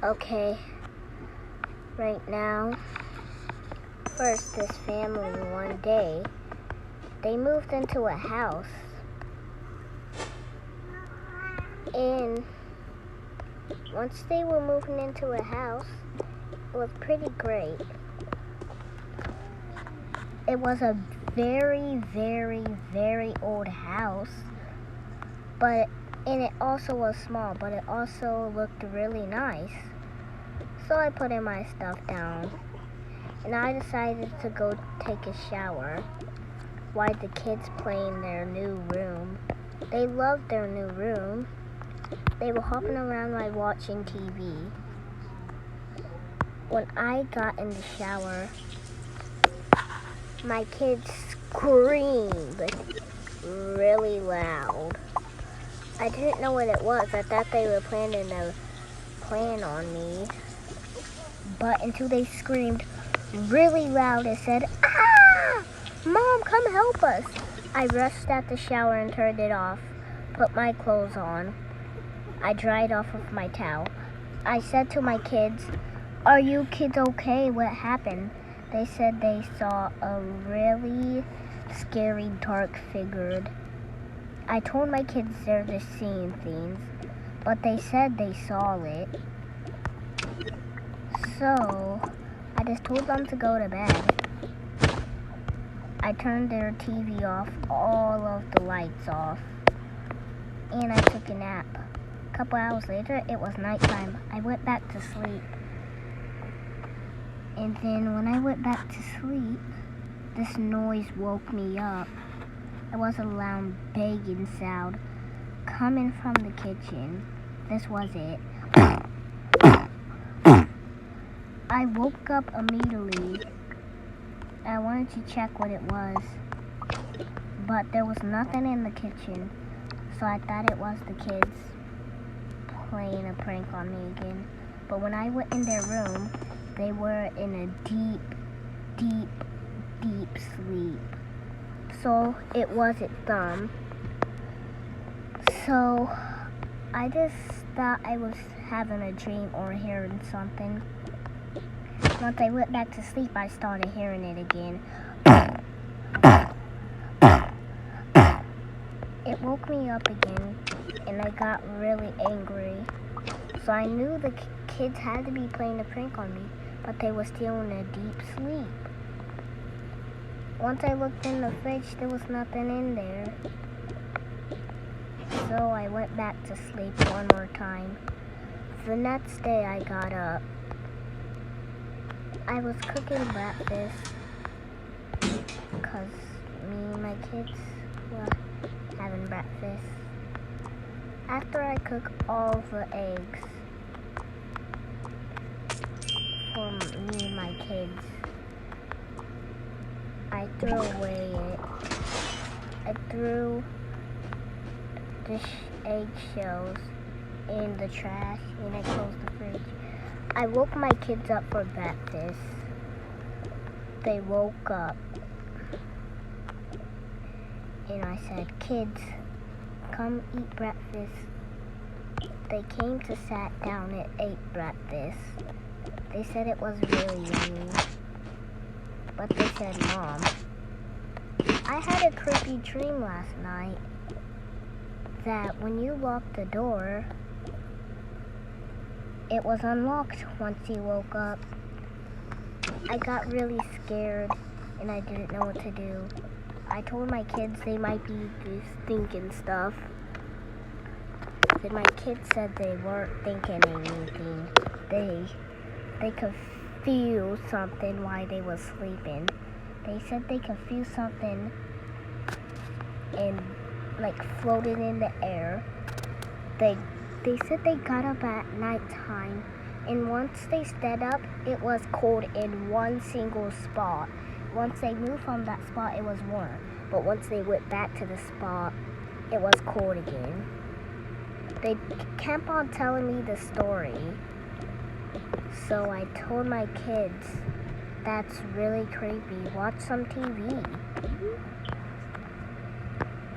Okay, right now, first this family one day, they moved into a house, and once they were moving into a house, it was pretty great. It was a very, very, very old house, and it also was small, but it also looked really nice. So I put in my stuff down, and I decided to go take a shower while the kids play in their new room. They loved their new room. They were hopping around while watching TV. When I got in the shower, my kids screamed really loud. I didn't know what it was. I thought they were planning a plan on me. But until they screamed really loud and said, "Ah! Mom, come help us!" I rushed out the shower and turned it off, put my clothes on. I dried off with my towel. I said to my kids, "Are you kids okay? What happened?" They said they saw a really scary dark figure. I told my kids they're just seeing things, but they said they saw it. So, I just told them to go to bed. I turned their TV off, all of the lights off, and I took a nap. A couple hours later, it was nighttime. I went back to sleep. And then when I went back to sleep, this noise woke me up. It was a loud banging sound coming from the kitchen. This was it. I woke up immediately. I wanted to check what it was, but there was nothing in the kitchen, so I thought it was the kids playing a prank on me again. But when I went in their room, they were in a deep, deep, deep sleep. So it wasn't them. So I just thought I was having a dream or hearing something. Once I went back to sleep, I started hearing it again. It woke me up again, and I got really angry. So I knew the kids had to be playing a prank on me, but they were still in a deep sleep. Once I looked in the fridge, there was nothing in there. So I went back to sleep one more time. The next day I got up. I was cooking breakfast because me and my kids were having breakfast. After I cook all the eggs for me and my kids, I threw away it. I threw the eggshells in the trash, and I closed the fridge. I woke my kids up for breakfast. They woke up, and I said, "Kids, come eat breakfast." They came to sat down and ate breakfast. They said it was really yummy, but they said, "Mom, I had a creepy dream last night that when you locked the door, it was unlocked once you woke up." I got really scared, and I didn't know what to do. I told my kids they might be just thinking stuff. Then my kids said they weren't thinking anything. They could feel something while they were sleeping. They said they could feel something and like floating in the air. They said they got up at nighttime, and once they stood up, it was cold in one single spot. Once they moved from that spot, it was warm. But once they went back to the spot, it was cold again. They kept on telling me the story. So I told my kids, "That's really creepy. Watch some TV."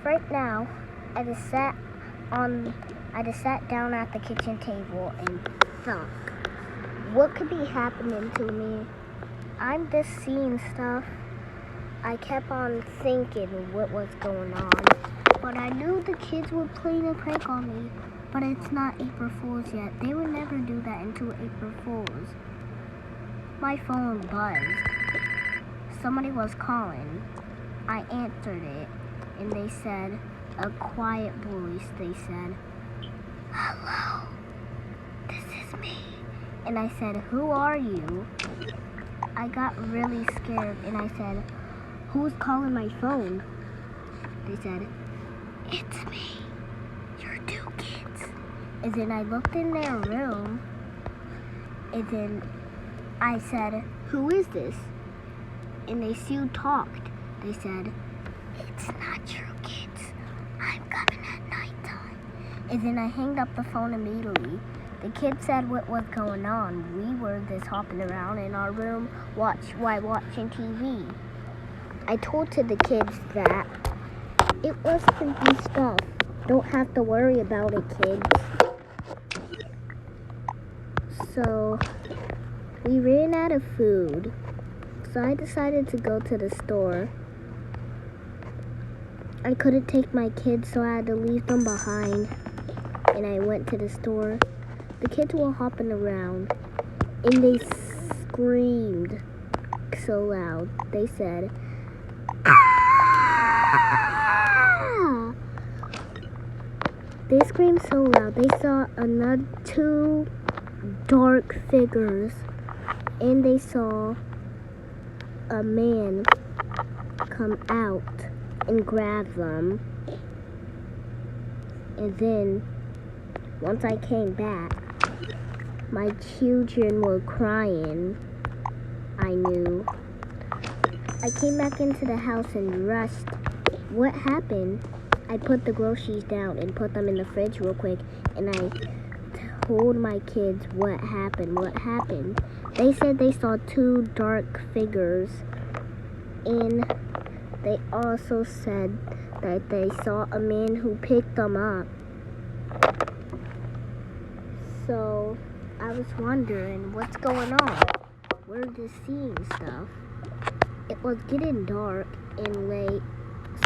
Right now, I just sat down at the kitchen table and thought. what could be happening to me? I'm just seeing stuff. I kept on thinking what was going on. But I knew the kids were playing a prank on me. But it's not April Fool's yet. They would never do that until April Fool's. My phone buzzed. Somebody was calling. I answered it. And they said, a quiet voice, they said, "Hello, this is me." And I said, "Who are you?" I got really scared and I said, "Who's calling my phone?" They said, "It's me, your two kids." And then I looked in their room and then I said, "Who is this?" And they still talked. They said, "It's not your kids. I'm coming at nighttime." And then I hanged up the phone immediately. The kids said what was going on. We were just hopping around in our room while watching TV. I told to the kids that it was creepy stuff. Don't have to worry about it, kids. So we ran out of food. So I decided to go to the store. I couldn't take my kids, so I had to leave them behind. And I went to the store. The kids were hopping around, and they screamed so loud. They said, "Ah!" They screamed so loud. They saw another two dark figures, and they saw a man come out and grab them. And then, once I came back, my children were crying. I knew. I came back into the house and rushed. What happened? I put the groceries down and put them in the fridge real quick, and I told my kids what happened. They said they saw two dark figures, and they also said that they saw a man who picked them up. So I was wondering what's going on. We're just seeing stuff. It was getting dark and late,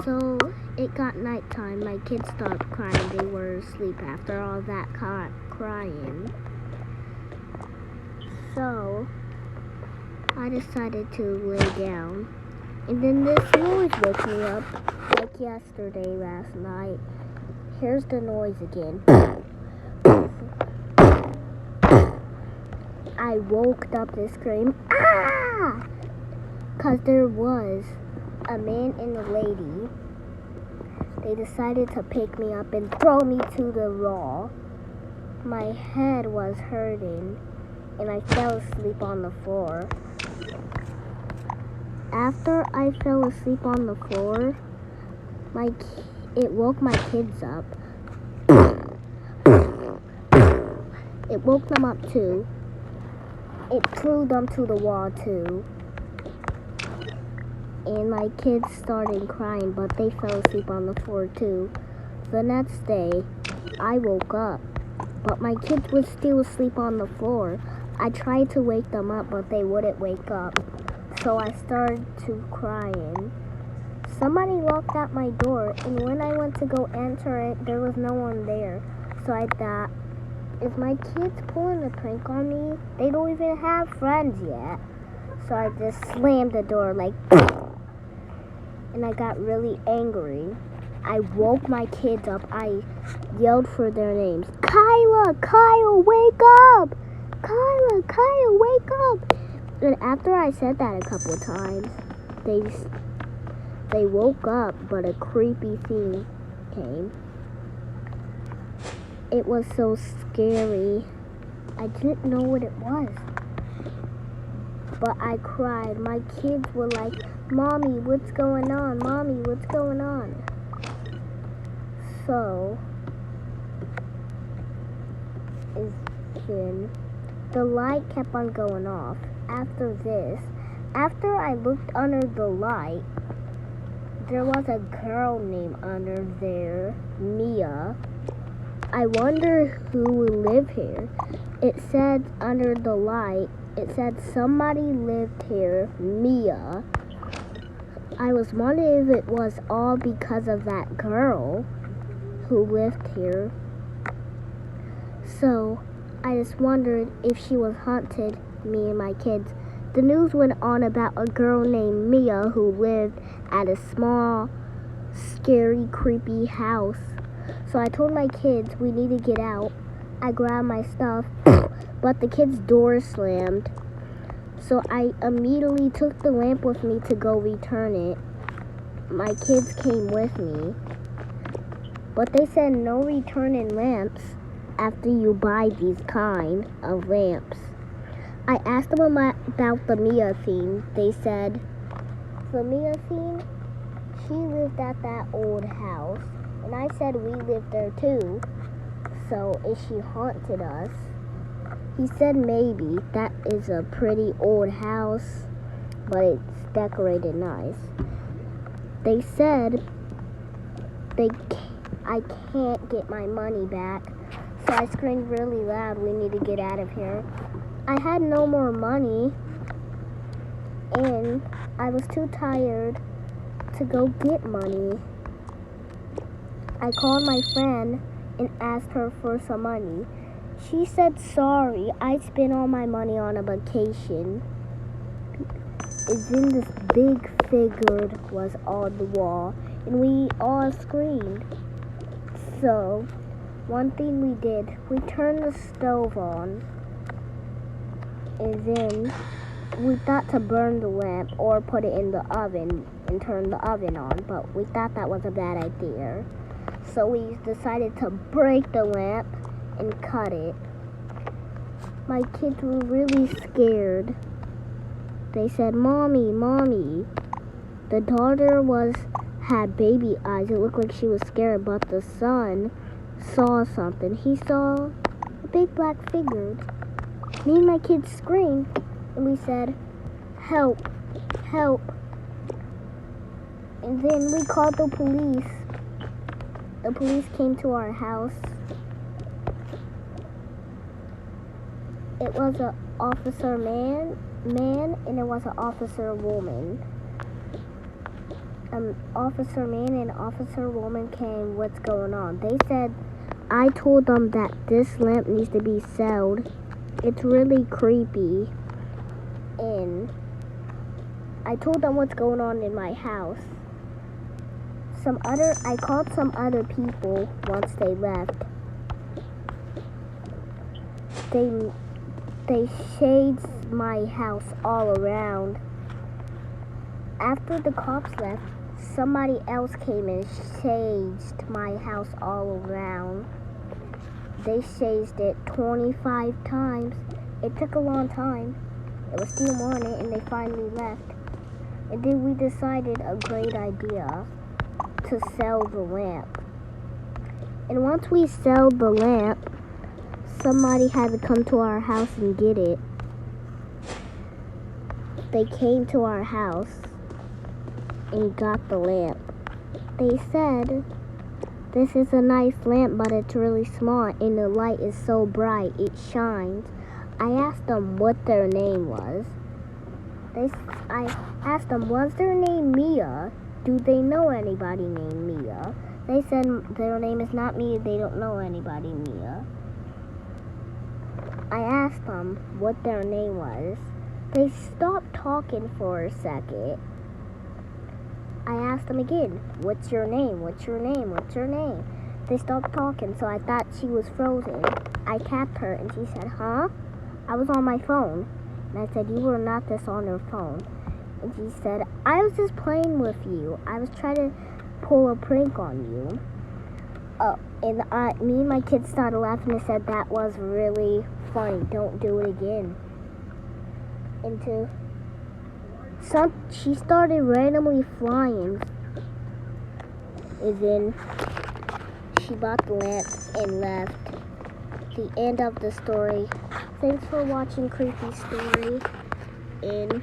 so it got nighttime. My kids stopped crying. They were asleep after all that crying. So I decided to lay down. And then this noise woke me up like yesterday last night. Here's the noise again. I woke up to scream, "Ah!" Because there was a man and a lady. They decided to pick me up and throw me to the wall. My head was hurting and I fell asleep on the floor. After I fell asleep on the floor, it woke my kids up. It woke them up too. It threw them to the wall too. And my kids started crying, but they fell asleep on the floor too. The next day, I woke up, but my kids were still asleep on the floor. I tried to wake them up, but they wouldn't wake up. So I started to crying. Somebody locked at my door, and when I went to go answer it, there was no one there. So I thought, is my kids pulling a prank on me? They don't even have friends yet. So I just slammed the door like, and I got really angry. I woke my kids up. I yelled for their names. "Kyla, Kyle, wake up! Kyla, Kyle, wake up!" And after I said that a couple of times, they woke up, but a creepy thing came. It was so scary. I didn't know what it was. But I cried. My kids were like, "Mommy, what's going on? Mommy, what's going on?" So, the light kept on going off. After I looked under the light, there was a girl named under there, Mia. I wonder who will live here. It said under the light, it said somebody lived here, Mia. I was wondering if it was all because of that girl who lived here. So I just wondered if she was haunted, me and my kids. The news went on about a girl named Mia who lived at a small, scary, creepy house. So I told my kids we need to get out. I grabbed my stuff, but the kids' door slammed. So I immediately took the lamp with me to go return it. My kids came with me, but they said no returning lamps after you buy these kind of lamps. I asked them about the Mia theme. They said, the Mia theme, she lived at that old house. And I said we lived there too. So is she haunted us? He said maybe. That is a pretty old house, but it's decorated nice. They said I can't get my money back. So I screamed really loud, we need to get out of here. I had no more money, and I was too tired to go get money. I called my friend and asked her for some money. She said, sorry, I spent all my money on a vacation. And then this big figure was on the wall, and we all screamed. So, one thing we did, we turned the stove on, and then we thought to burn the lamp or put it in the oven and turn the oven on, but we thought that was a bad idea. So we decided to break the lamp and cut it. My kids were really scared. They said, Mommy, Mommy. The daughter had baby eyes. It looked like she was scared, but the son saw something. He saw a big black figure. Me and my kids screamed, and we said, help, help. And then we called the police. The police came to our house. It was an officer man, and it was an officer woman. Officer man and officer woman came, what's going on? They said, I told them that this lamp needs to be sold. It's really creepy. And I told them what's going on in my house. I called some other people once they left. They shades my house all around. After the cops left, somebody else came and shaded my house all around. They shaded it 25 times. It took a long time. It was still morning and they finally left. And then we decided a great idea to sell the lamp. And once we sold the lamp, somebody had to come to our house and get it. They came to our house and got the lamp. They said, this is a nice lamp, but it's really small and the light is so bright, it shines. I asked them what their name was. I asked them, was their name Mia? Do they know anybody named Mia? They said their name is not Mia, they don't know anybody Mia. I asked them what their name was. They stopped talking for a second. I asked them again, what's your name? What's your name? What's your name? They stopped talking, so I thought she was frozen. I tapped her and she said, huh? I was on my phone. And I said, you were not just on your phone. And she said, I was just playing with you. I was trying to pull a prank on you. And me and my kids started laughing and said, that was really funny. Don't do it again. She started randomly flying. And then she bought the lamp and left. The end of the story. Thanks for watching Creepy Story. And